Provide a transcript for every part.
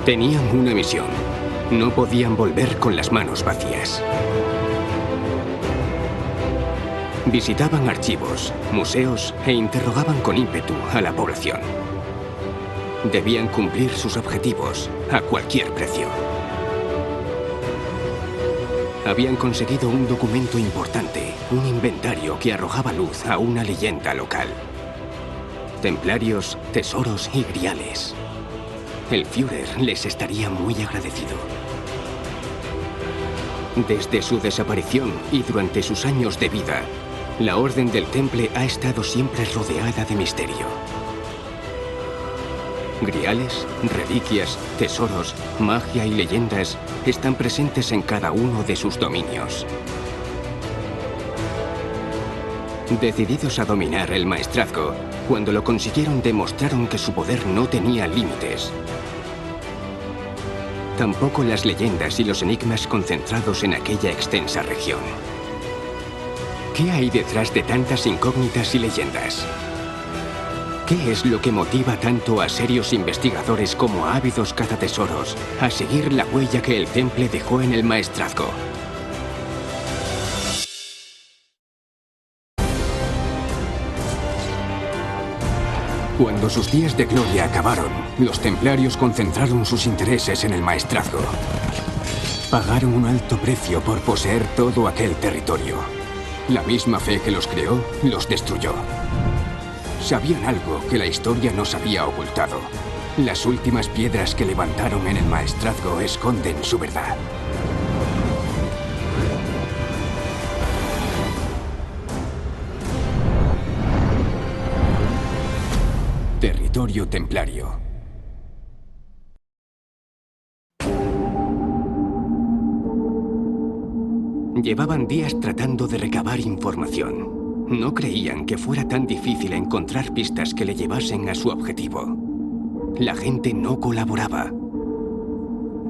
Tenían una misión. No podían volver con las manos vacías. Visitaban archivos, museos e interrogaban con ímpetu a la población. Debían cumplir sus objetivos a cualquier precio. Habían conseguido un documento importante, un inventario que arrojaba luz a una leyenda local. Templarios, tesoros y griales. El Führer les estaría muy agradecido. Desde su desaparición y durante sus años de vida, la Orden del Temple ha estado siempre rodeada de misterio. Griales, reliquias, tesoros, magia y leyendas están presentes en cada uno de sus dominios. Decididos a dominar el maestrazgo, cuando lo consiguieron demostraron que su poder no tenía límites. Tampoco las leyendas y los enigmas concentrados en aquella extensa región. ¿Qué hay detrás de tantas incógnitas y leyendas? ¿Qué es lo que motiva tanto a serios investigadores como a ávidos cazatesoros a seguir la huella que el Temple dejó en el maestrazgo? Cuando sus días de gloria acabaron, los templarios concentraron sus intereses en el maestrazgo. Pagaron un alto precio por poseer todo aquel territorio. La misma fe que los creó, los destruyó. Sabían algo que la historia nos había ocultado. Las últimas piedras que levantaron en el maestrazgo esconden su verdad. Territorio templario. Llevaban días tratando de recabar información. No creían que fuera tan difícil encontrar pistas que le llevasen a su objetivo. La gente no colaboraba.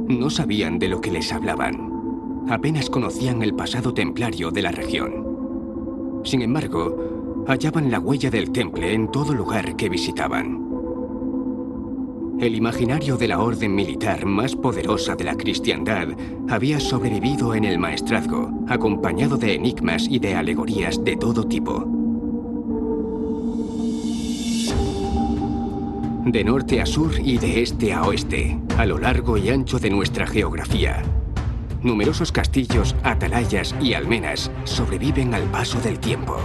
No sabían de lo que les hablaban. Apenas conocían el pasado templario de la región. Sin embargo, hallaban la huella del Temple en todo lugar que visitaban. El imaginario de la orden militar más poderosa de la cristiandad había sobrevivido en el maestrazgo, acompañado de enigmas y de alegorías de todo tipo. De norte a sur y de este a oeste, a lo largo y ancho de nuestra geografía, numerosos castillos, atalayas y almenas sobreviven al paso del tiempo.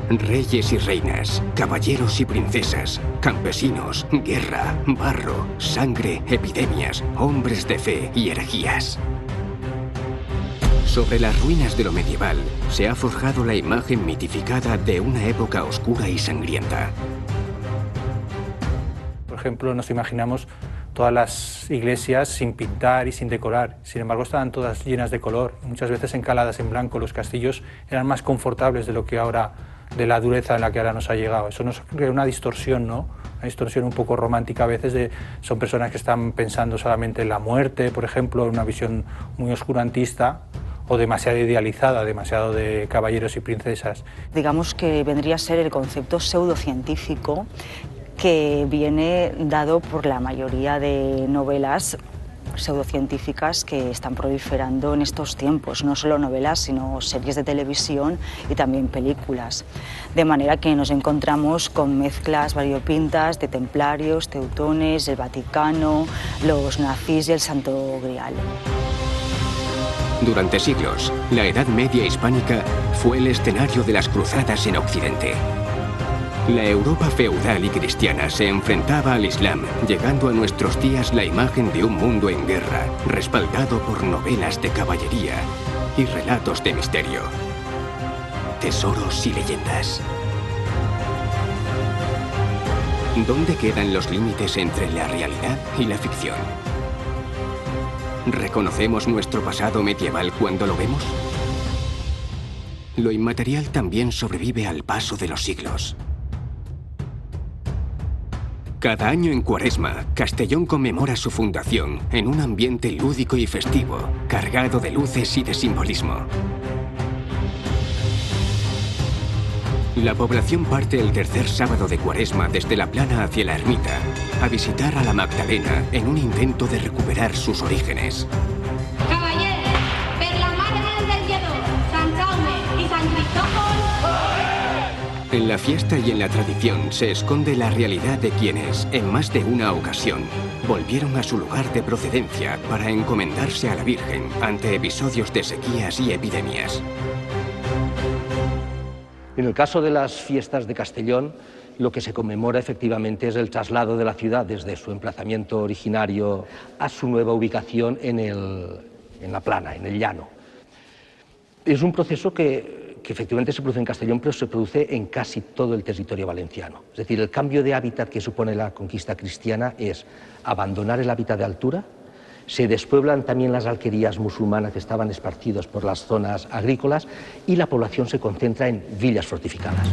Reyes y reinas, caballeros y princesas, campesinos, guerra, barro, sangre, epidemias, hombres de fe y herejías. Sobre las ruinas de lo medieval se ha forjado la imagen mitificada de una época oscura y sangrienta. Por ejemplo, nos imaginamos todas las iglesias sin pintar y sin decorar. Sin embargo, estaban todas llenas de color, muchas veces encaladas en blanco. Los castillos eran más confortables de lo que ahora, de la dureza en la que ahora nos ha llegado. Eso nos crea una distorsión, ¿no? Una distorsión un poco romántica a veces. Son personas que están pensando solamente en la muerte, por ejemplo, en una visión muy oscurantista o demasiado idealizada, demasiado de caballeros y princesas. Digamos que vendría a ser el concepto pseudocientífico que viene dado por la mayoría de novelas pseudocientíficas que están proliferando en estos tiempos, no solo novelas, sino series de televisión y también películas. De manera que nos encontramos con mezclas variopintas de templarios, teutones, el Vaticano, los nazis y el Santo Grial. Durante siglos, la Edad Media hispánica fue el escenario de las cruzadas en Occidente. La Europa feudal y cristiana se enfrentaba al Islam, llegando a nuestros días la imagen de un mundo en guerra, respaldado por novelas de caballería y relatos de misterio. Tesoros y leyendas. ¿Dónde quedan los límites entre la realidad y la ficción? ¿Reconocemos nuestro pasado medieval cuando lo vemos? Lo inmaterial también sobrevive al paso de los siglos. Cada año en Cuaresma, Castellón conmemora su fundación en un ambiente lúdico y festivo, cargado de luces y de simbolismo. La población parte el tercer sábado de Cuaresma desde la plana hacia la ermita a visitar a la Magdalena en un intento de recuperar sus orígenes. Caballers, per la Mare del Lledó, Sant Jaume y Sant Cristòfol. En la fiesta y en la tradición se esconde la realidad de quienes, en más de una ocasión, volvieron a su lugar de procedencia para encomendarse a la Virgen ante episodios de sequías y epidemias. En el caso de las fiestas de Castellón, lo que se conmemora efectivamente es el traslado de la ciudad desde su emplazamiento originario a su nueva ubicación en la plana, en el llano. Es un proceso que efectivamente se produce en Castellón, pero se produce en casi todo el territorio valenciano. Es decir, el cambio de hábitat que supone la conquista cristiana es abandonar el hábitat de altura. Se despueblan también las alquerías musulmanas que estaban esparcidas por las zonas agrícolas y la población se concentra en villas fortificadas.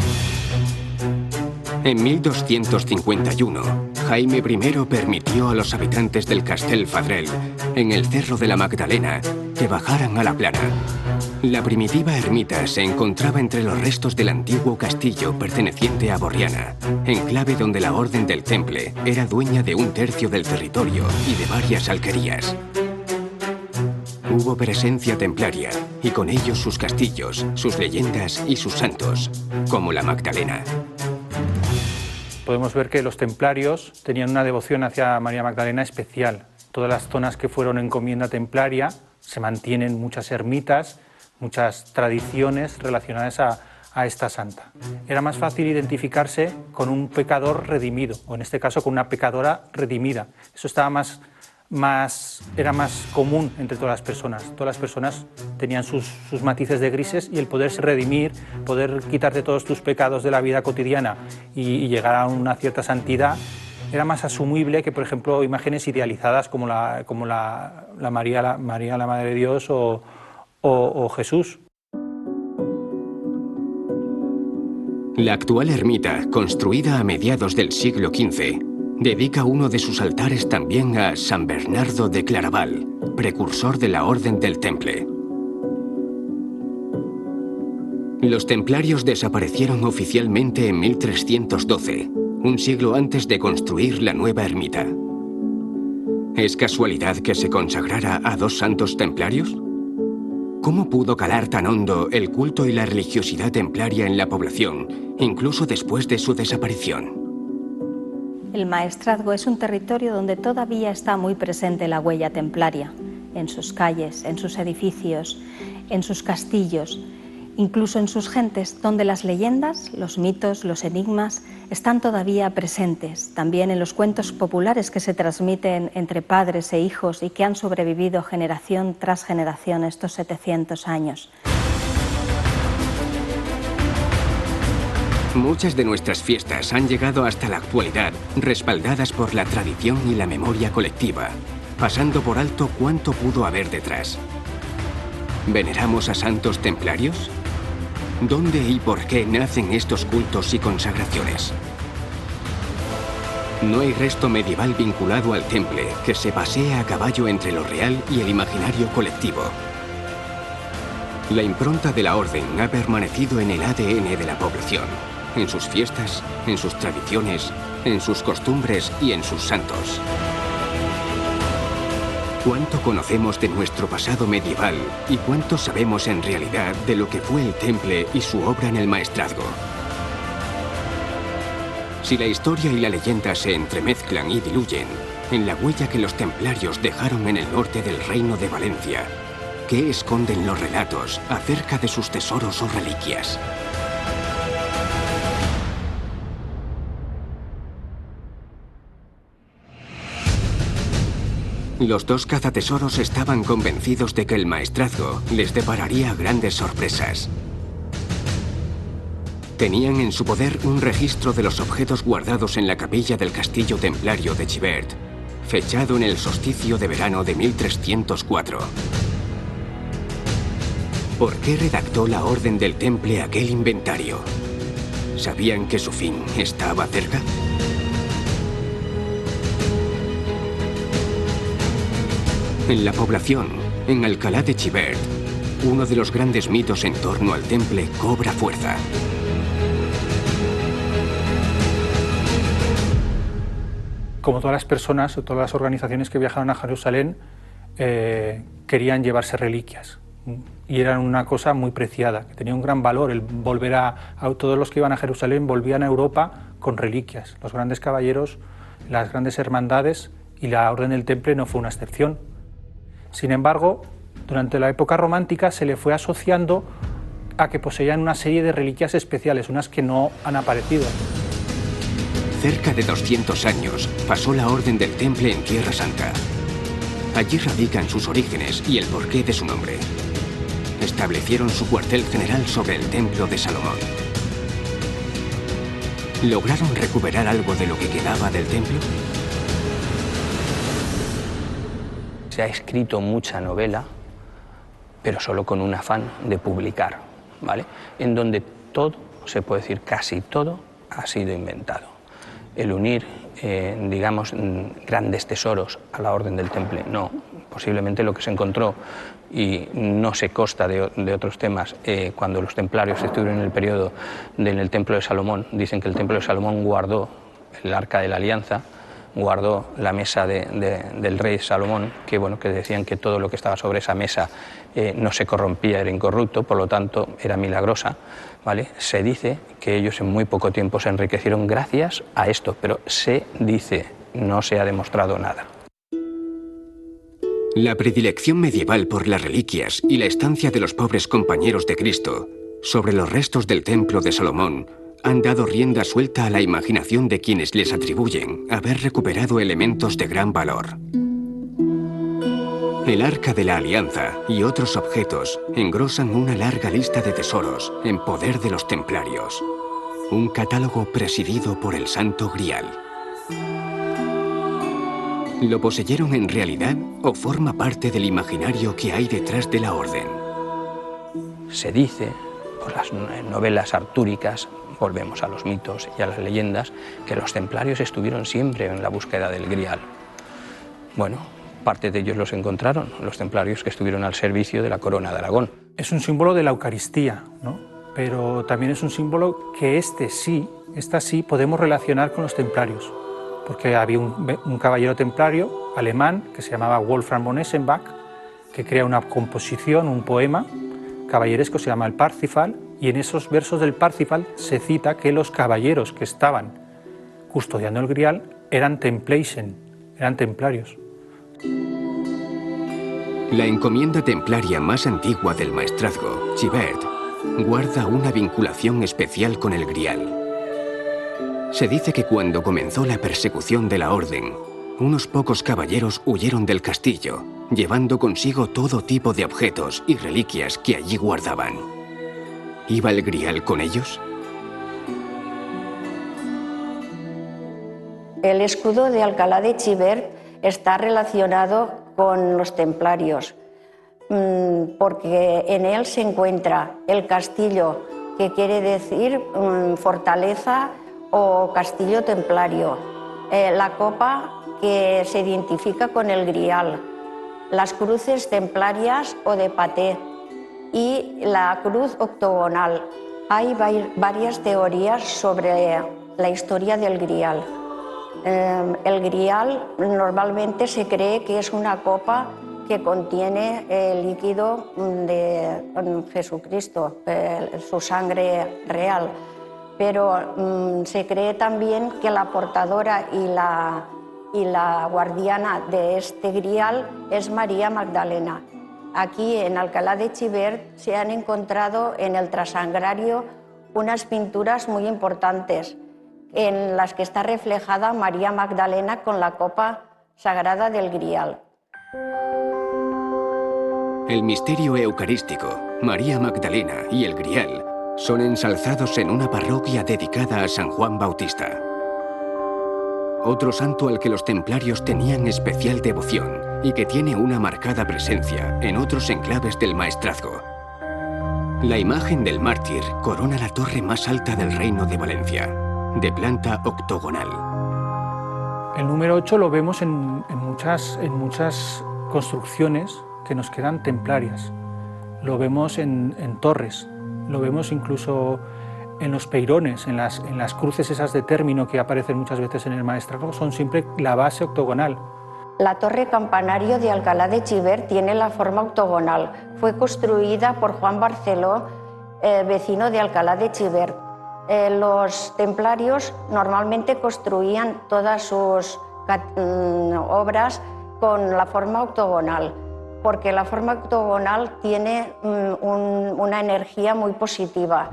En 1251, Jaime I permitió a los habitantes del Castell Fadrell, en el Cerro de la Magdalena, que bajaran a la plana. La primitiva ermita se encontraba entre los restos del antiguo castillo perteneciente a Borriana, enclave donde la Orden del Temple era dueña de un tercio del territorio y de varias alquerías. Hubo presencia templaria y con ellos sus castillos, sus leyendas y sus santos, como la Magdalena. Podemos ver que los templarios tenían una devoción hacia María Magdalena especial. Todas las zonas que fueron encomienda templaria se mantienen muchas ermitas, muchas tradiciones relacionadas a esta santa. Era más fácil identificarse con un pecador redimido, o en este caso con una pecadora redimida. Eso estaba era más común entre todas las personas. Todas las personas tenían sus matices de grises y el poderse redimir, poder quitarte todos tus pecados de la vida cotidiana y llegar a una cierta santidad, era más asumible que, por ejemplo, imágenes idealizadas como la María, la Madre de Dios o Jesús. La actual ermita, construida a mediados del siglo XV, dedica uno de sus altares también a San Bernardo de Claraval, precursor de la Orden del Temple. Los templarios desaparecieron oficialmente en 1312, un siglo antes de construir la nueva ermita. ¿Es casualidad que se consagrara a dos santos templarios? ¿Cómo pudo calar tan hondo el culto y la religiosidad templaria en la población, incluso después de su desaparición? El Maestrazgo es un territorio donde todavía está muy presente la huella templaria, en sus calles, en sus edificios, en sus castillos, incluso en sus gentes, donde las leyendas, los mitos, los enigmas están todavía presentes, también en los cuentos populares que se transmiten entre padres e hijos y que han sobrevivido generación tras generación estos 700 años. Muchas de nuestras fiestas han llegado hasta la actualidad respaldadas por la tradición y la memoria colectiva, pasando por alto cuánto pudo haber detrás. ¿Veneramos a santos templarios? ¿Dónde y por qué nacen estos cultos y consagraciones? No hay resto medieval vinculado al temple que se pasea a caballo entre lo real y el imaginario colectivo. La impronta de la orden ha permanecido en el ADN de la población, en sus fiestas, en sus tradiciones, en sus costumbres y en sus santos. ¿Cuánto conocemos de nuestro pasado medieval y cuánto sabemos en realidad de lo que fue el temple y su obra en el Maestrazgo? Si la historia y la leyenda se entremezclan y diluyen en la huella que los templarios dejaron en el norte del Reino de Valencia, ¿qué esconden los relatos acerca de sus tesoros o reliquias? Los dos cazatesoros estaban convencidos de que el Maestrazgo les depararía grandes sorpresas. Tenían en su poder un registro de los objetos guardados en la capilla del castillo templario de Chivert, fechado en el solsticio de verano de 1304. ¿Por qué redactó la Orden del Temple aquel inventario? ¿Sabían que su fin estaba cerca? En la población, en Alcalá de Chivert, uno de los grandes mitos en torno al temple cobra fuerza. como todas las personas o todas las organizaciones que viajaron a Jerusalén, querían llevarse reliquias. Y era una cosa muy preciada, que tenía un gran valor el volver todos los que iban a Jerusalén volvían a Europa con reliquias. Los grandes caballeros, las grandes hermandades y la Orden del Temple no fue una excepción. Sin embargo, durante la época romántica se le fue asociando a que poseían una serie de reliquias especiales, unas que no han aparecido. Cerca de 200 años pasó la Orden del Temple en Tierra Santa. Allí radican sus orígenes y el porqué de su nombre. Establecieron su cuartel general sobre el Templo de Salomón. ¿Lograron recuperar algo de lo que quedaba del templo? Se ha escrito mucha novela, pero solo con un afán de publicar, ¿vale? En donde todo, se puede decir casi todo, ha sido inventado. El unir, digamos, grandes tesoros a la Orden del Temple, no. Posiblemente lo que se encontró, y no se consta de otros temas, cuando los templarios estuvieron en el periodo en el Templo de Salomón, dicen que el Templo de Salomón guardó el Arca de la Alianza, guardó la mesa del rey Salomón, que decían que todo lo que estaba sobre esa mesa no se corrompía, era incorrupto, por lo tanto era milagrosa, ¿vale? Se dice que ellos en muy poco tiempo se enriquecieron gracias a esto, pero se dice, no se ha demostrado nada. La predilección medieval por las reliquias y la estancia de los pobres compañeros de Cristo sobre los restos del Templo de Salomón han dado rienda suelta a la imaginación de quienes les atribuyen haber recuperado elementos de gran valor. El Arca de la Alianza y otros objetos engrosan una larga lista de tesoros en poder de los templarios, un catálogo presidido por el Santo Grial. ¿Lo poseyeron en realidad o forma parte del imaginario que hay detrás de la orden? Se dice, por las novelas artúricas, volvemos a los mitos y a las leyendas, que los templarios estuvieron siempre en la búsqueda del Grial. Bueno, parte de ellos los encontraron, los templarios que estuvieron al servicio de la corona de Aragón. Es un símbolo de la Eucaristía, ¿no? Pero también es un símbolo que esta sí podemos relacionar con los templarios, porque había un caballero templario alemán que se llamaba Wolfram von Eschenbach, que crea una composición, un poema caballeresco, se llama el Parsifal, y en esos versos del Parsifal se cita que los caballeros que estaban custodiando el Grial eran Templeisen, eran templarios. La encomienda templaria más antigua del maestrazgo, Chibert, guarda una vinculación especial con el Grial. Se dice que cuando comenzó la persecución de la orden, unos pocos caballeros huyeron del castillo, llevando consigo todo tipo de objetos y reliquias que allí guardaban. ¿Iba el Grial con ellos? El escudo de Alcalá de Chivert está relacionado con los templarios, porque en él se encuentra el castillo, que quiere decir fortaleza o castillo templario, la copa que se identifica con el Grial, las cruces templarias o de paté y la cruz octogonal. Hay varias teorías sobre la historia del Grial. El Grial normalmente se cree que es una copa que contiene el líquido de Jesucristo, su sangre real. Pero se cree también que la portadora y la guardiana de este Grial es María Magdalena. Aquí en Alcalá de Chivert se han encontrado en el trasangrario unas pinturas muy importantes en las que está reflejada María Magdalena con la copa sagrada del Grial. El misterio eucarístico, María Magdalena y el Grial son ensalzados en una parroquia dedicada a San Juan Bautista. Otro santo al que los templarios tenían especial devoción y que tiene una marcada presencia en otros enclaves del maestrazgo. La imagen del mártir corona la torre más alta del Reino de Valencia, de planta octogonal. El número 8 lo vemos en muchas construcciones que nos quedan templarias. Lo vemos en torres, lo vemos incluso en los peirones, en las cruces esas de término que aparecen muchas veces en el maestrazgo, son siempre la base octogonal. La torre campanario de Alcalá de Xivert tiene la forma octogonal. Fue construida por Juan Barceló, vecino de Alcalá de Xivert. Los templarios normalmente construían todas sus obras con la forma octogonal, porque la forma octogonal tiene una energía muy positiva.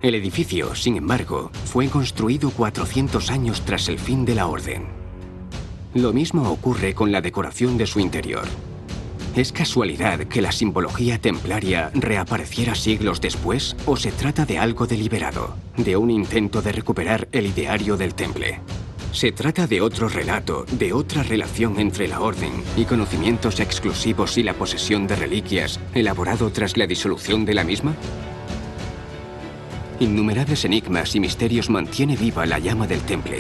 El edificio, sin embargo, fue construido 400 años tras el fin de la orden. Lo mismo ocurre con la decoración de su interior. ¿Es casualidad que la simbología templaria reapareciera siglos después o se trata de algo deliberado, de un intento de recuperar el ideario del temple? ¿Se trata de otro relato, de otra relación entre la orden y conocimientos exclusivos y la posesión de reliquias elaborado tras la disolución de la misma? Innumerables enigmas y misterios mantiene viva la llama del temple.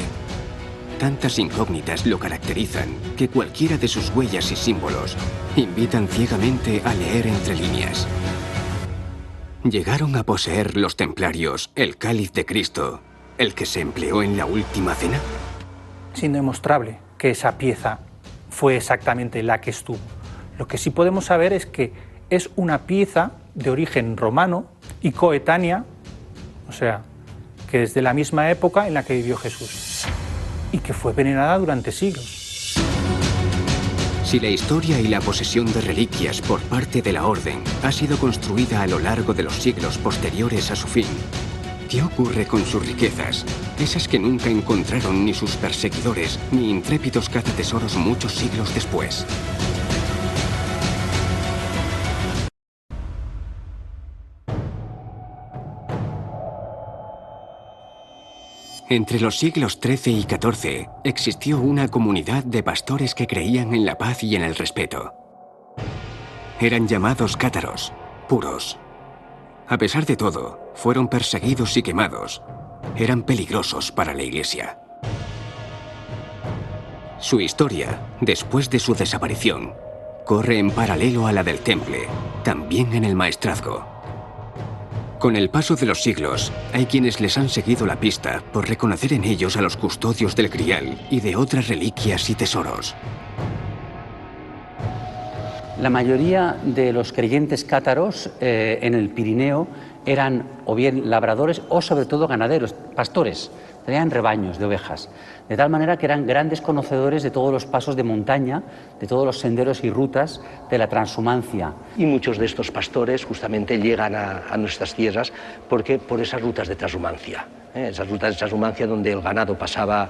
Tantas incógnitas lo caracterizan que cualquiera de sus huellas y símbolos invitan ciegamente a leer entre líneas. ¿Llegaron a poseer los templarios el cáliz de Cristo, el que se empleó en la última cena? Es indemostrable que esa pieza fue exactamente la que estuvo. Lo que sí podemos saber es que es una pieza de origen romano y coetánea, o sea, que es de la misma época en la que vivió Jesús y que fue venerada durante siglos. Si la historia y la posesión de reliquias por parte de la Orden ha sido construida a lo largo de los siglos posteriores a su fin, ¿qué ocurre con sus riquezas? Esas que nunca encontraron ni sus perseguidores ni intrépidos cazatesoros muchos siglos después. Entre los siglos XIII y XIV existió una comunidad de pastores que creían en la paz y en el respeto. Eran llamados cátaros, puros. A pesar de todo, fueron perseguidos y quemados. Eran peligrosos para la Iglesia. Su historia, después de su desaparición, corre en paralelo a la del Temple, también en el Maestrazgo. Con el paso de los siglos, hay quienes les han seguido la pista por reconocer en ellos a los custodios del Grial y de otras reliquias y tesoros. La mayoría de los creyentes cátaros en el Pirineo eran o bien labradores o sobre todo ganaderos, pastores, tenían rebaños de ovejas, de tal manera que eran grandes conocedores de todos los pasos de montaña, de todos los senderos y rutas de la transhumancia. Y muchos de estos pastores justamente llegan a nuestras tierras porque por esas rutas de transhumancia, esas rutas de transhumancia donde el ganado pasaba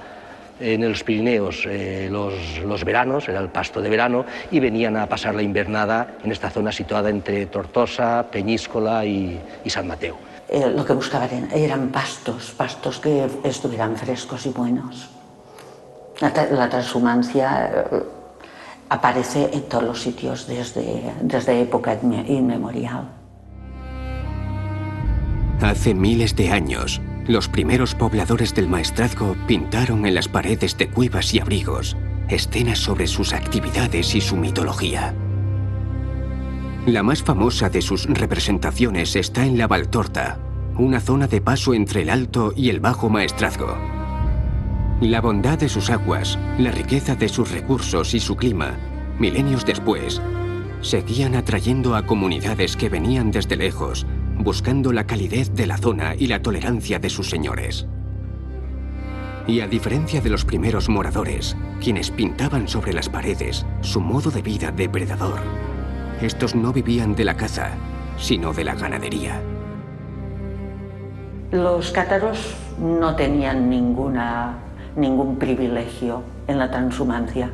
en los Pirineos los veranos, era el pasto de verano, y venían a pasar la invernada en esta zona situada entre Tortosa, Peñíscola y San Mateo. Lo que buscaban eran pastos que estuvieran frescos y buenos. La transhumancia aparece en todos los sitios desde época inmemorial. Hace miles de años, los primeros pobladores del Maestrazgo pintaron en las paredes de cuevas y abrigos escenas sobre sus actividades y su mitología. La más famosa de sus representaciones está en la Valtorta, una zona de paso entre el Alto y el Bajo Maestrazgo. La bondad de sus aguas, la riqueza de sus recursos y su clima, milenios después, seguían atrayendo a comunidades que venían desde lejos, buscando la calidez de la zona y la tolerancia de sus señores. Y a diferencia de los primeros moradores, quienes pintaban sobre las paredes su modo de vida depredador, estos no vivían de la caza, sino de la ganadería. Los cátaros no tenían ningún privilegio en la transhumancia,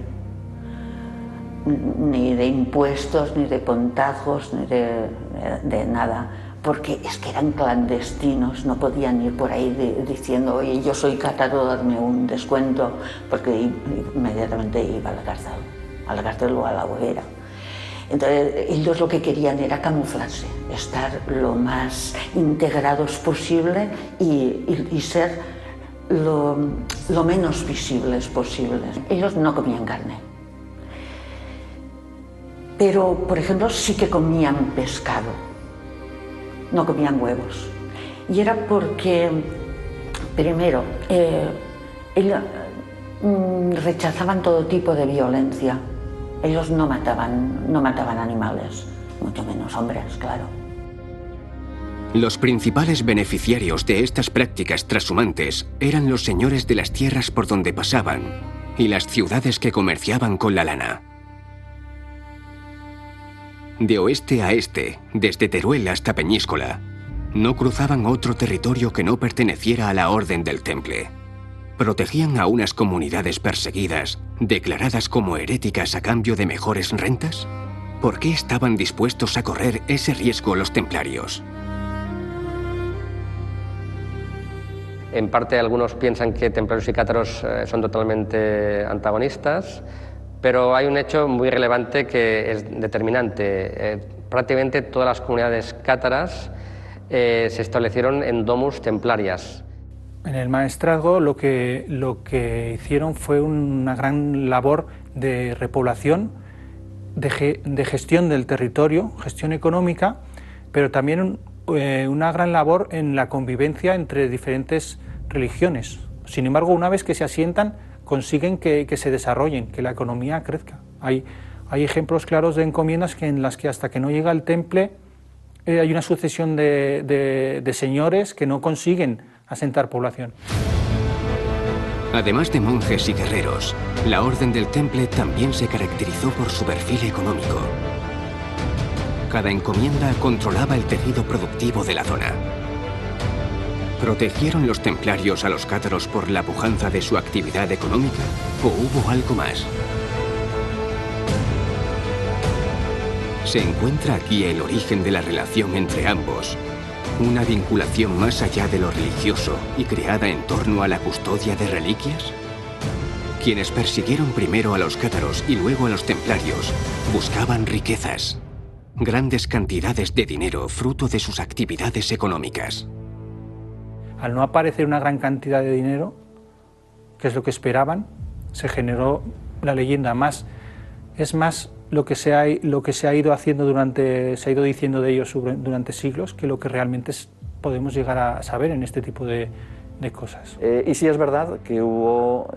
ni de impuestos, ni de pontazgos, ni de nada, porque es que eran clandestinos, no podían ir por ahí diciendo, oye, yo soy cátaro, dadme un descuento, porque inmediatamente iba a la cárcel o a la hoguera. Entonces, ellos lo que querían era camuflarse, estar lo más integrados posible y ser lo menos visibles posibles. Ellos no comían carne, pero, por ejemplo, sí que comían pescado, no comían huevos. Y era porque, primero, ellos rechazaban todo tipo de violencia. Ellos no mataban animales, mucho menos hombres, claro. Los principales beneficiarios de estas prácticas trashumantes eran los señores de las tierras por donde pasaban y las ciudades que comerciaban con la lana. De oeste a este, desde Teruel hasta Peñíscola, no cruzaban otro territorio que no perteneciera a la Orden del Temple. ¿Protegían a unas comunidades perseguidas, declaradas como heréticas a cambio de mejores rentas? ¿Por qué estaban dispuestos a correr ese riesgo los templarios? En parte, algunos piensan que templarios y cátaros son totalmente antagonistas, pero hay un hecho muy relevante que es determinante. Prácticamente todas las comunidades cátaras se establecieron en domus templarias. En el maestrazgo lo que hicieron fue una gran labor de repoblación, de gestión del territorio, gestión económica, pero también una gran labor en la convivencia entre diferentes religiones. Sin embargo, una vez que se asientan, consiguen que se desarrollen, que la economía crezca. Hay ejemplos claros de encomiendas en las que hasta que no llega el temple hay una sucesión de señores que no consiguen asentar población. Además de monjes y guerreros, la Orden del Temple también se caracterizó por su perfil económico. Cada encomienda controlaba el tejido productivo de la zona. ¿Protegieron los templarios a los cátaros por la pujanza de su actividad económica o hubo algo más? Se encuentra aquí el origen de la relación entre ambos, una vinculación más allá de lo religioso y creada en torno a la custodia de reliquias. Quienes persiguieron primero a los cátaros y luego a los templarios buscaban riquezas, grandes cantidades de dinero fruto de sus actividades económicas. Al no aparecer una gran cantidad de dinero, que es lo que esperaban, se generó la leyenda. Es más lo que se ha ido haciendo se ha ido diciendo de ellos durante siglos que lo que realmente podemos llegar a saber en este tipo de cosas. Y sí es verdad que hubo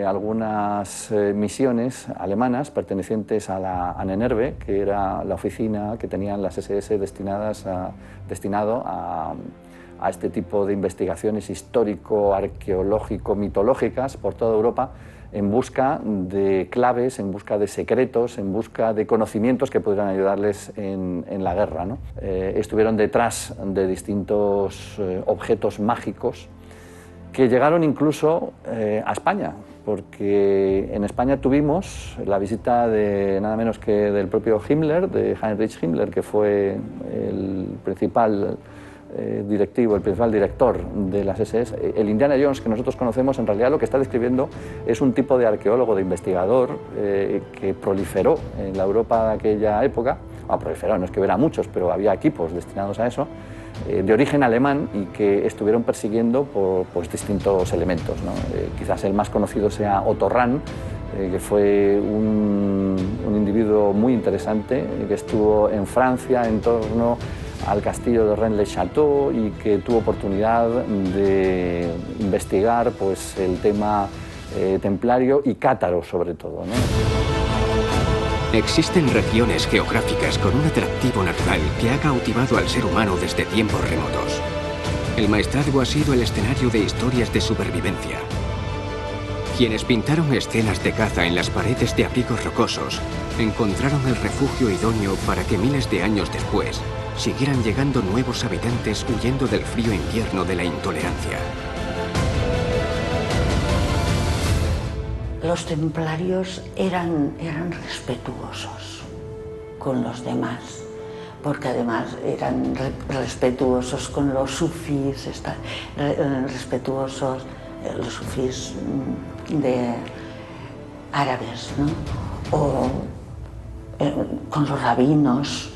algunas misiones alemanas pertenecientes a la Ahnenerbe, que era la oficina que tenían las SS destinado a este tipo de investigaciones histórico, arqueológico, mitológicas por toda Europa, en busca de claves, en busca de secretos, en busca de conocimientos que pudieran ayudarles en la guerra, ¿no? Estuvieron detrás de distintos objetos mágicos que llegaron incluso a España, porque en España tuvimos la visita de nada menos que del propio Himmler, de Heinrich Himmler, que fue el principal directivo, el principal director de las SS. El Indiana Jones que nosotros conocemos, en realidad lo que está describiendo es un tipo de arqueólogo, de investigador que proliferó en la Europa de aquella época. Proliferó, no es que hubiera muchos, pero había equipos destinados a eso, de origen alemán y que estuvieron persiguiendo por distintos elementos, ¿no? Quizás el más conocido sea Otto Rahn, que fue un individuo muy interesante, que estuvo en Francia en torno al castillo de Rennes-le-Château y que tuvo oportunidad de investigar pues, el tema templario y cátaro sobre todo, ¿no? Existen regiones geográficas con un atractivo natural que ha cautivado al ser humano desde tiempos remotos. El maestrazgo ha sido el escenario de historias de supervivencia. Quienes pintaron escenas de caza en las paredes de abrigos rocosos encontraron el refugio idóneo para que miles de años después siguieran llegando nuevos habitantes huyendo del frío invierno de la intolerancia. Los templarios eran respetuosos con los demás, porque además eran respetuosos con los sufís, respetuosos los sufís de árabes, ¿no? O con los rabinos.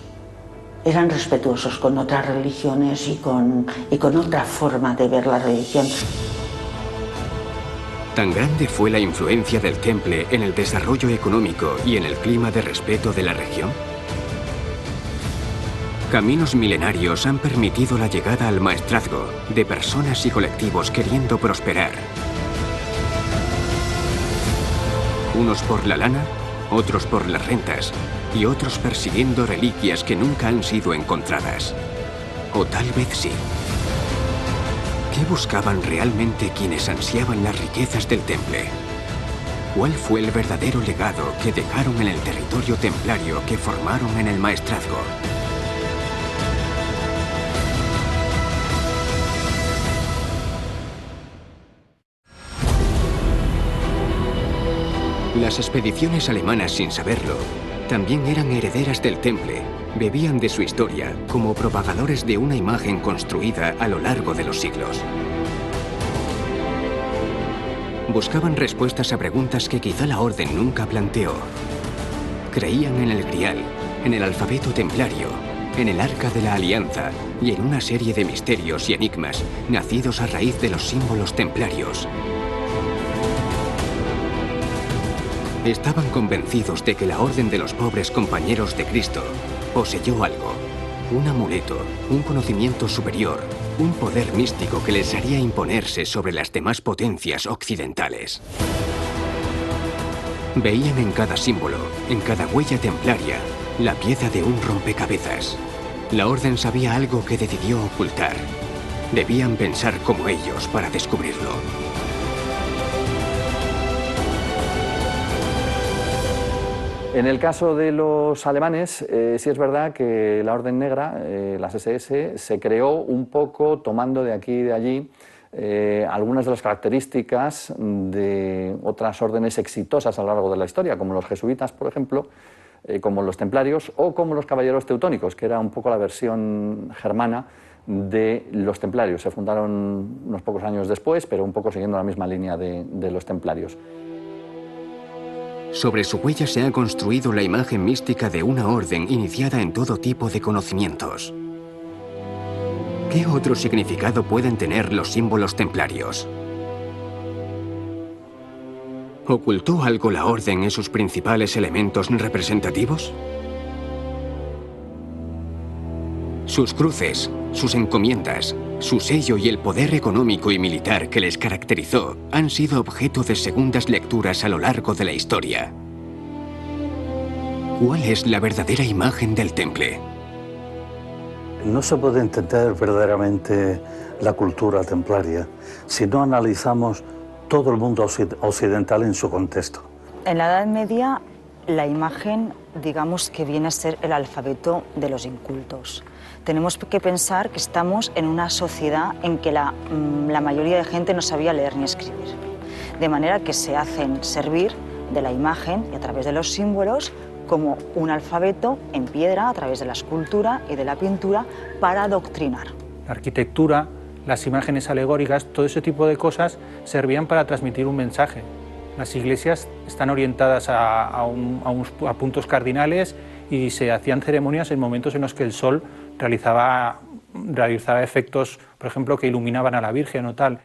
Eran respetuosos con otras religiones y con otra forma de ver la religión. Tan grande fue la influencia del temple en el desarrollo económico y en el clima de respeto de la región. Caminos milenarios han permitido la llegada al maestrazgo de personas y colectivos queriendo prosperar. Unos por la lana, otros por las rentas y otros persiguiendo reliquias que nunca han sido encontradas. O tal vez sí. ¿Qué buscaban realmente quienes ansiaban las riquezas del temple? ¿Cuál fue el verdadero legado que dejaron en el territorio templario que formaron en el maestrazgo? Las expediciones alemanas, sin saberlo, también eran herederas del temple, bebían de su historia como propagadores de una imagen construida a lo largo de los siglos. Buscaban respuestas a preguntas que quizá la Orden nunca planteó. Creían en el Grial, en el alfabeto templario, en el Arca de la Alianza y en una serie de misterios y enigmas nacidos a raíz de los símbolos templarios. Estaban convencidos de que la Orden de los Pobres Compañeros de Cristo poseyó algo, un amuleto, un conocimiento superior, un poder místico que les haría imponerse sobre las demás potencias occidentales. Veían en cada símbolo, en cada huella templaria, la pieza de un rompecabezas. La Orden sabía algo que decidió ocultar. Debían pensar como ellos para descubrirlo. En el caso de los alemanes, sí es verdad que la Orden Negra, las SS, se creó un poco tomando de aquí y de allí algunas de las características de otras órdenes exitosas a lo largo de la historia, como los jesuitas, por ejemplo, como los templarios o como los caballeros teutónicos, que era un poco la versión germana de los templarios. Se fundaron unos pocos años después, pero un poco siguiendo la misma línea de los templarios. Sobre su huella se ha construido la imagen mística de una orden iniciada en todo tipo de conocimientos. ¿Qué otro significado pueden tener los símbolos templarios? ¿Ocultó algo la orden en sus principales elementos representativos? Sus cruces, sus encomiendas, su sello y el poder económico y militar que les caracterizó han sido objeto de segundas lecturas a lo largo de la historia. ¿Cuál es la verdadera imagen del temple? No se puede entender verdaderamente la cultura templaria si no analizamos todo el mundo occidental en su contexto. En la Edad Media, la imagen, digamos que viene a ser el alfabeto de los incultos. Tenemos que pensar que estamos en una sociedad en que la mayoría de gente no sabía leer ni escribir. De manera que se hacen servir de la imagen y a través de los símbolos como un alfabeto en piedra, a través de la escultura y de la pintura, para adoctrinar. La arquitectura, las imágenes alegóricas, todo ese tipo de cosas servían para transmitir un mensaje. Las iglesias están orientadas a puntos cardinales y se hacían ceremonias en momentos en los que el sol realizaba efectos, por ejemplo, que iluminaban a la Virgen o tal.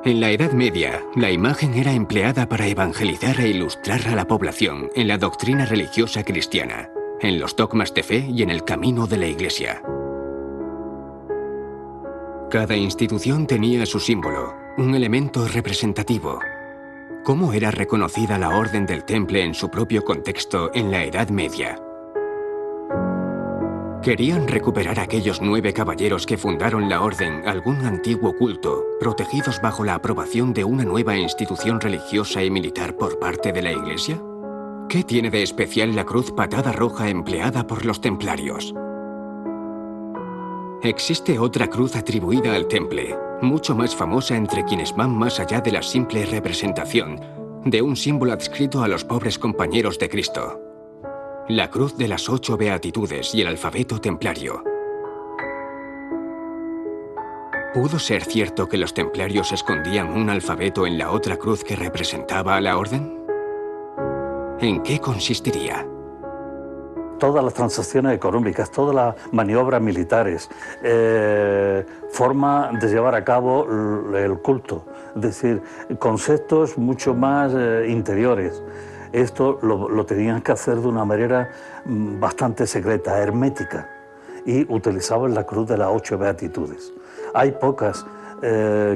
En la Edad Media, la imagen era empleada para evangelizar e ilustrar a la población en la doctrina religiosa cristiana, en los dogmas de fe y en el camino de la Iglesia. Cada institución tenía su símbolo, un elemento representativo. ¿Cómo era reconocida la Orden del Temple en su propio contexto en la Edad Media? ¿Querían recuperar a aquellos 9 caballeros que fundaron la Orden algún antiguo culto, protegidos bajo la aprobación de una nueva institución religiosa y militar por parte de la Iglesia? ¿Qué tiene de especial la cruz patada roja empleada por los templarios? Existe otra cruz atribuida al temple, mucho más famosa entre quienes van más allá de la simple representación de un símbolo adscrito a los pobres compañeros de Cristo. La cruz de las 8 beatitudes y el alfabeto templario. ¿Pudo ser cierto que los templarios escondían un alfabeto en la otra cruz que representaba a la orden? ¿En qué consistiría? Todas las transacciones económicas, todas las maniobras militares, forma de llevar a cabo el culto, es decir, conceptos mucho más interiores. esto lo tenían que hacer de una manera bastante secreta, hermética, y utilizaban la cruz de las 8 beatitudes. Hay pocas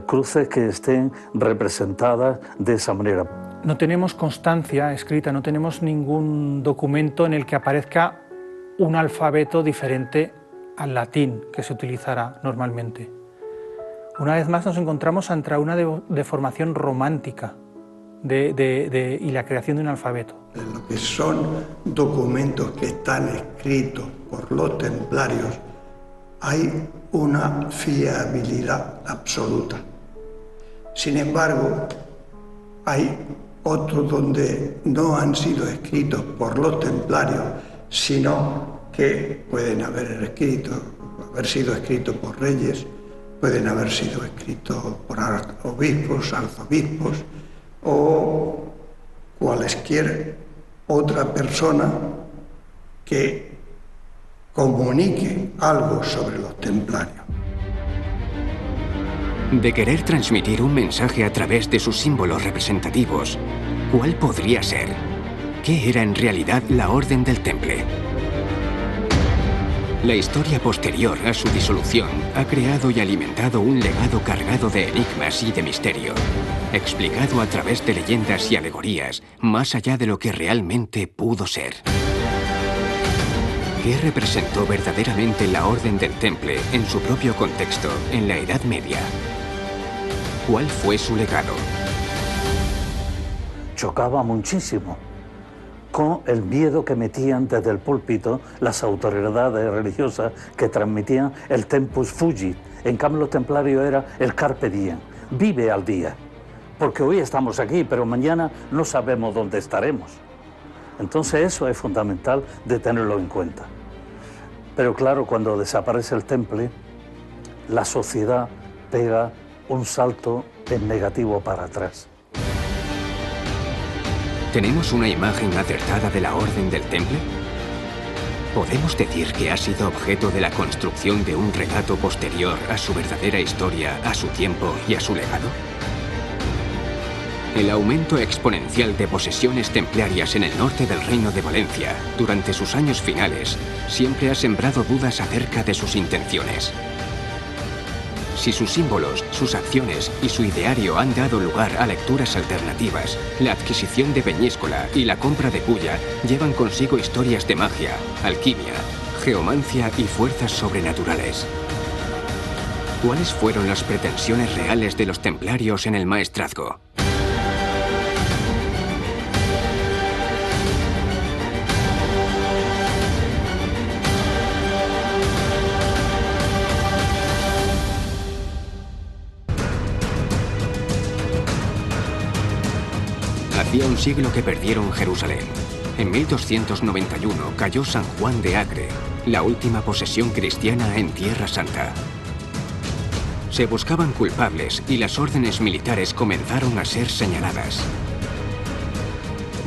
cruces que estén representadas de esa manera. No tenemos constancia escrita, no tenemos ningún documento en el que aparezca un alfabeto diferente al latín que se utilizará normalmente. Una vez más nos encontramos ante una deformación romántica y la creación de un alfabeto. En lo que son documentos que están escritos por los templarios hay una fiabilidad absoluta. Sin embargo, hay otros donde no han sido escritos por los templarios, sino que pueden haber sido escritos por reyes, pueden haber sido escritos por obispos, arzobispos o cualesquier otra persona que comunique algo sobre los templarios. De querer transmitir un mensaje a través de sus símbolos representativos, ¿cuál podría ser? ¿Qué era en realidad la Orden del Temple? La historia posterior a su disolución ha creado y alimentado un legado cargado de enigmas y de misterio, explicado a través de leyendas y alegorías, más allá de lo que realmente pudo ser. ¿Qué representó verdaderamente la Orden del Temple en su propio contexto en la Edad Media? ¿Cuál fue su legado? Chocaba muchísimo con el miedo que metían desde el púlpito las autoridades religiosas que transmitían el tempus fugit. En cambio, los templarios era el carpe diem, vive al día, porque hoy estamos aquí, pero mañana no sabemos dónde estaremos. Entonces eso es fundamental de tenerlo en cuenta. Pero claro, cuando desaparece el temple, la sociedad pega un salto en negativo para atrás. ¿Tenemos una imagen acertada de la Orden del Temple? ¿Podemos decir que ha sido objeto de la construcción de un relato posterior a su verdadera historia, a su tiempo y a su legado? El aumento exponencial de posesiones templarias en el norte del Reino de Valencia, durante sus años finales, siempre ha sembrado dudas acerca de sus intenciones. Si sus símbolos, sus acciones y su ideario han dado lugar a lecturas alternativas, la adquisición de Peñíscola y la compra de Culla llevan consigo historias de magia, alquimia, geomancia y fuerzas sobrenaturales. ¿Cuáles fueron las pretensiones reales de los templarios en el maestrazgo? Hacía un siglo que perdieron Jerusalén. En 1291 cayó San Juan de Acre, la última posesión cristiana en Tierra Santa. Se buscaban culpables y las órdenes militares comenzaron a ser señaladas.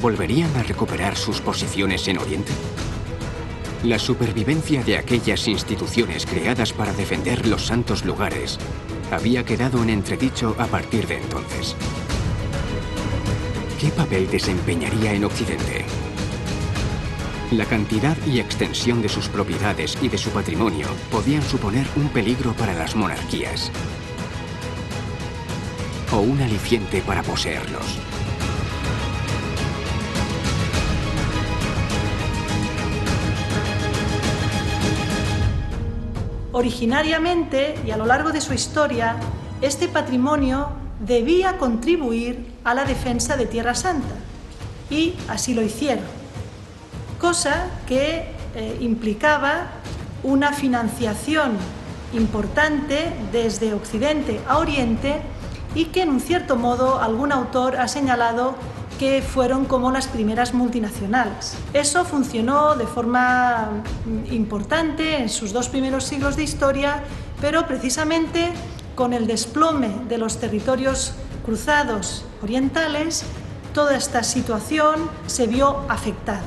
¿Volverían a recuperar sus posiciones en Oriente? La supervivencia de aquellas instituciones creadas para defender los santos lugares había quedado en entredicho a partir de entonces. ¿Qué papel desempeñaría en Occidente? La cantidad y extensión de sus propiedades y de su patrimonio podían suponer un peligro para las monarquías o un aliciente para poseerlos. Originariamente y a lo largo de su historia, este patrimonio debía contribuir a la defensa de Tierra Santa, y así lo hicieron, cosa que implicaba una financiación importante desde Occidente a Oriente y que en un cierto modo algún autor ha señalado que fueron como las primeras multinacionales. Eso funcionó de forma importante en sus 2 primeros siglos de historia, pero precisamente con el desplome de los territorios cruzados orientales, toda esta situación se vio afectada.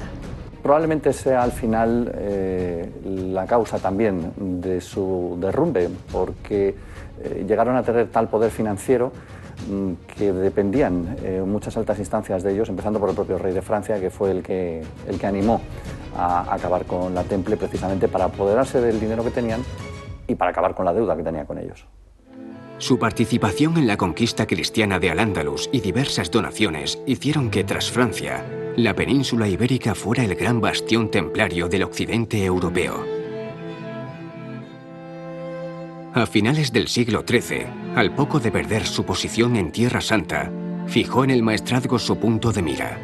Probablemente sea al final la causa también de su derrumbe, porque llegaron a tener tal poder financiero que dependían muchas altas instancias de ellos, empezando por el propio rey de Francia, que fue el que animó a acabar con la Temple precisamente para apoderarse del dinero que tenían y para acabar con la deuda que tenía con ellos. Su participación en la conquista cristiana de Al-Ándalus y diversas donaciones hicieron que, tras Francia, la península ibérica fuera el gran bastión templario del occidente europeo. A finales del siglo XIII, al poco de perder su posición en Tierra Santa, fijó en el maestrazgo su punto de mira.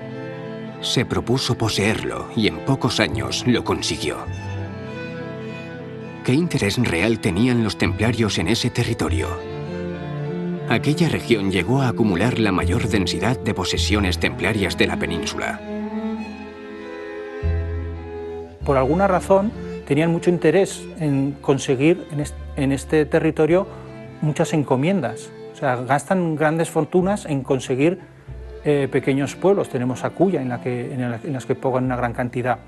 Se propuso poseerlo y en pocos años lo consiguió. ¿Qué interés real tenían los templarios en ese territorio? Aquella región llegó a acumular la mayor densidad de posesiones templarias de la península. Por alguna razón, tenían mucho interés en conseguir en este territorio muchas encomiendas. O sea, gastan grandes fortunas en conseguir pequeños pueblos. Tenemos a Culla, en las que pongan una gran cantidad.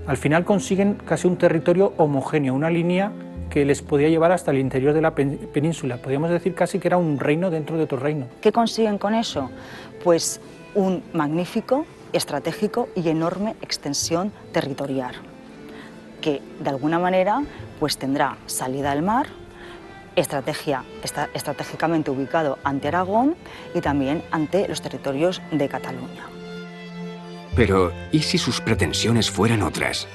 Al final consiguen casi un territorio homogéneo, una línea que les podía llevar hasta el interior de la península. Podríamos decir casi que era un reino dentro de otro reino. ¿Qué consiguen con eso? Pues un magnífico, estratégico y enorme extensión territorial, que de alguna manera pues tendrá salida al mar, está estratégicamente ubicado ante Aragón y también ante los territorios de Cataluña. Pero, ¿y si sus pretensiones fueran otras?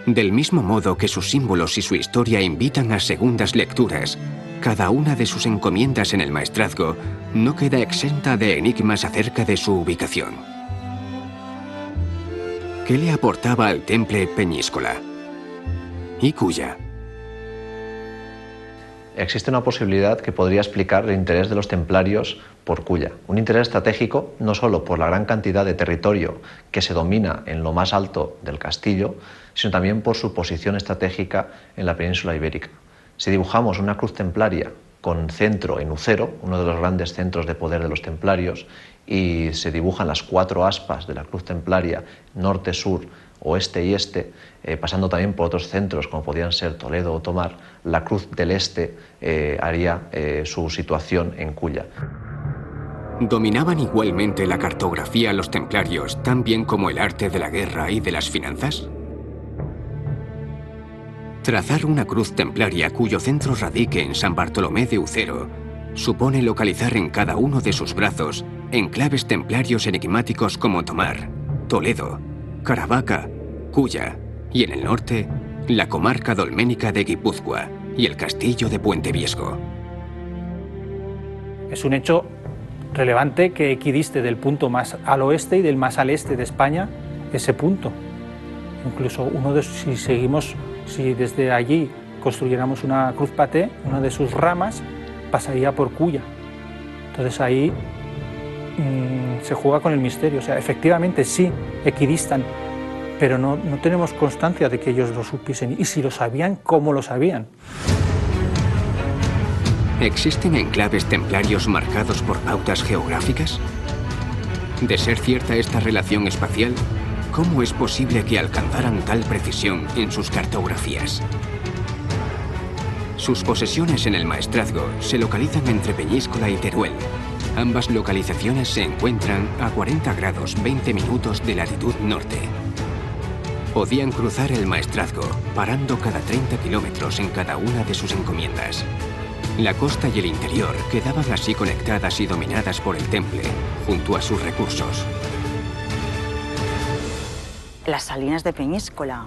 Del mismo modo que sus símbolos y su historia invitan a segundas lecturas, cada una de sus encomiendas en el maestrazgo no queda exenta de enigmas acerca de su ubicación. ¿Qué le aportaba al temple Peñíscola? ¿Y Culla? Existe una posibilidad que podría explicar el interés de los templarios por Culla. Un interés estratégico no solo por la gran cantidad de territorio que se domina en lo más alto del castillo, sino también por su posición estratégica en la península ibérica. Si dibujamos una cruz templaria con centro en Ucero, uno de los grandes centros de poder de los templarios, y se dibujan las 4 aspas de la cruz templaria, norte, sur, oeste y este, pasando también por otros centros como podían ser Toledo o Tomar, la cruz del este haría su situación en Culla. ¿Dominaban igualmente la cartografía los templarios tan bien como el arte de la guerra y de las finanzas? Trazar una cruz templaria cuyo centro radique en San Bartolomé de Ucero supone localizar en cada uno de sus brazos enclaves templarios enigmáticos como Tomar, Toledo, Caravaca, Culla y en el norte, la comarca dolménica de Guipúzcoa y el castillo de Puente Viesgo. Es un hecho relevante que equidiste del punto más al oeste y del más al este de España ese punto. Incluso si desde allí construyéramos una cruz paté, una de sus ramas pasaría por Culla. Entonces ahí se juega con el misterio. O sea, efectivamente sí, equidistan, pero no tenemos constancia de que ellos lo supiesen. Y si lo sabían, ¿cómo lo sabían? ¿Existen enclaves templarios marcados por pautas geográficas? De ser cierta esta relación espacial, ¿cómo es posible que alcanzaran tal precisión en sus cartografías? Sus posesiones en el maestrazgo se localizan entre Peñíscola y Teruel. Ambas localizaciones se encuentran a 40 grados 20 minutos de latitud norte. Podían cruzar el maestrazgo, parando cada 30 kilómetros en cada una de sus encomiendas. La costa y el interior quedaban así conectadas y dominadas por el temple, junto a sus recursos. Las salinas de Peñíscola.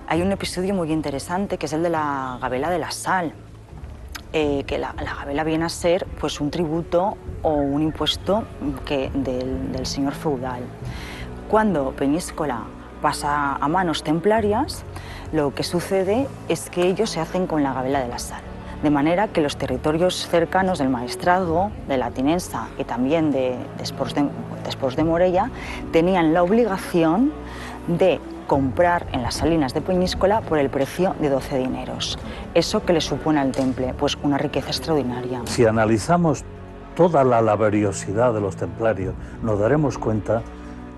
Hay un episodio muy interesante que es el de la gabela de la sal, que la gabela viene a ser pues, un tributo o un impuesto del señor feudal. Cuando Peñíscola pasa a manos templarias, lo que sucede es que ellos se hacen con la gabela de la sal, de manera que los territorios cercanos del maestrazgo, de la Tinensa y también de Espós de Morella, tenían la obligación de comprar en las salinas de Peñíscola por el precio de 12 dineros. ¿Eso qué le supone al temple? Pues una riqueza extraordinaria. Si analizamos toda la laboriosidad de los templarios, nos daremos cuenta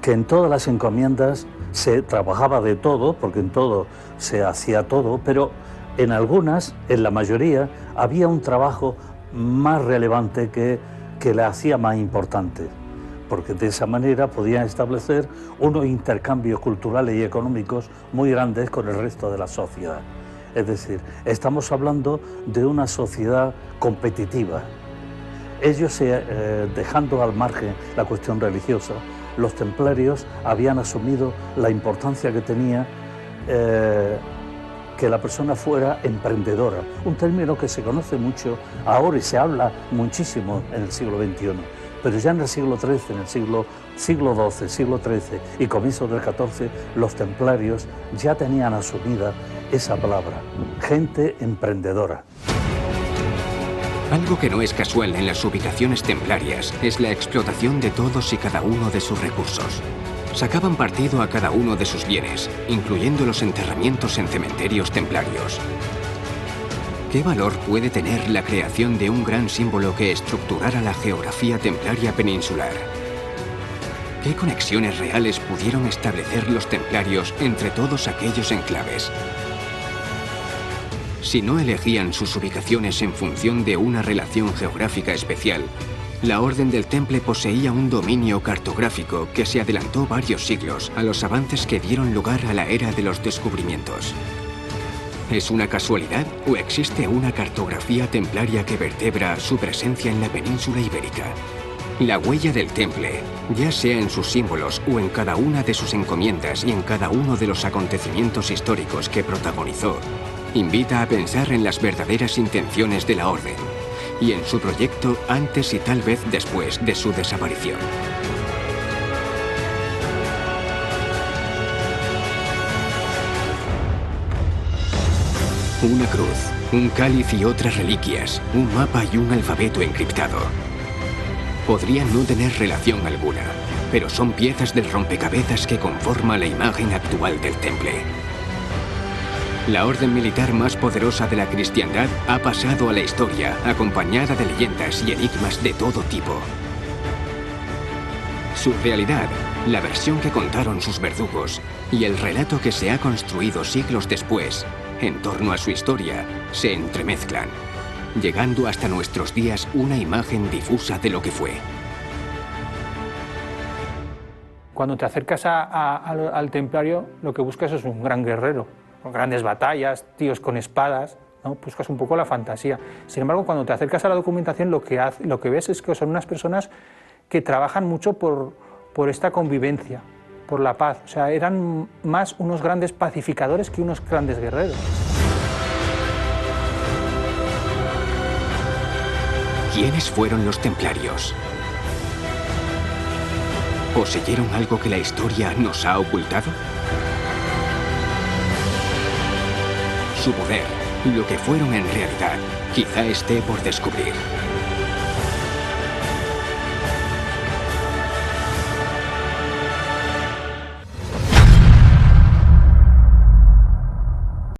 que en todas las encomiendas se trabajaba de todo, porque en todo se hacía todo, pero en algunas, en la mayoría, había un trabajo más relevante que la hacía más importante, porque de esa manera podían establecer unos intercambios culturales y económicos muy grandes con el resto de la sociedad. Es decir, estamos hablando de una sociedad competitiva. Ellos, dejando al margen la cuestión religiosa, los templarios habían asumido la importancia que tenía que la persona fuera emprendedora, un término que se conoce mucho ahora y se habla muchísimo en el siglo XXI, pero ya en el siglo XIII, en el siglo XII, siglo XIII y comienzos del XIV, los templarios ya tenían asumida esa palabra, gente emprendedora. Algo que no es casual en las ubicaciones templarias es la explotación de todos y cada uno de sus recursos. Sacaban partido a cada uno de sus bienes, incluyendo los enterramientos en cementerios templarios. ¿Qué valor puede tener la creación de un gran símbolo que estructurara la geografía templaria peninsular? ¿Qué conexiones reales pudieron establecer los templarios entre todos aquellos enclaves? Si no elegían sus ubicaciones en función de una relación geográfica especial, la Orden del Temple poseía un dominio cartográfico que se adelantó varios siglos a los avances que dieron lugar a la era de los descubrimientos. ¿Es una casualidad o existe una cartografía templaria que vertebra su presencia en la península ibérica? La huella del Temple, ya sea en sus símbolos o en cada una de sus encomiendas y en cada uno de los acontecimientos históricos que protagonizó, invita a pensar en las verdaderas intenciones de la Orden y en su proyecto antes y tal vez después de su desaparición. Una cruz, un cáliz y otras reliquias, un mapa y un alfabeto encriptado. Podrían no tener relación alguna, pero son piezas del rompecabezas que conforma la imagen actual del Temple. La orden militar más poderosa de la cristiandad ha pasado a la historia, acompañada de leyendas y enigmas de todo tipo. Su realidad, la versión que contaron sus verdugos y el relato que se ha construido siglos después, en torno a su historia, se entremezclan, llegando hasta nuestros días una imagen difusa de lo que fue. Cuando te acercas al templario, lo que buscas es un gran guerrero, con grandes batallas, tíos con espadas, ¿no? Buscas un poco la fantasía. Sin embargo, cuando te acercas a la documentación, lo que ves es que son unas personas que trabajan mucho por esta convivencia, por la paz. O sea, eran más unos grandes pacificadores que unos grandes guerreros. ¿Quiénes fueron los templarios? ¿Poseyeron algo que la historia nos ha ocultado? Su poder, lo que fueron en realidad, quizá esté por descubrir.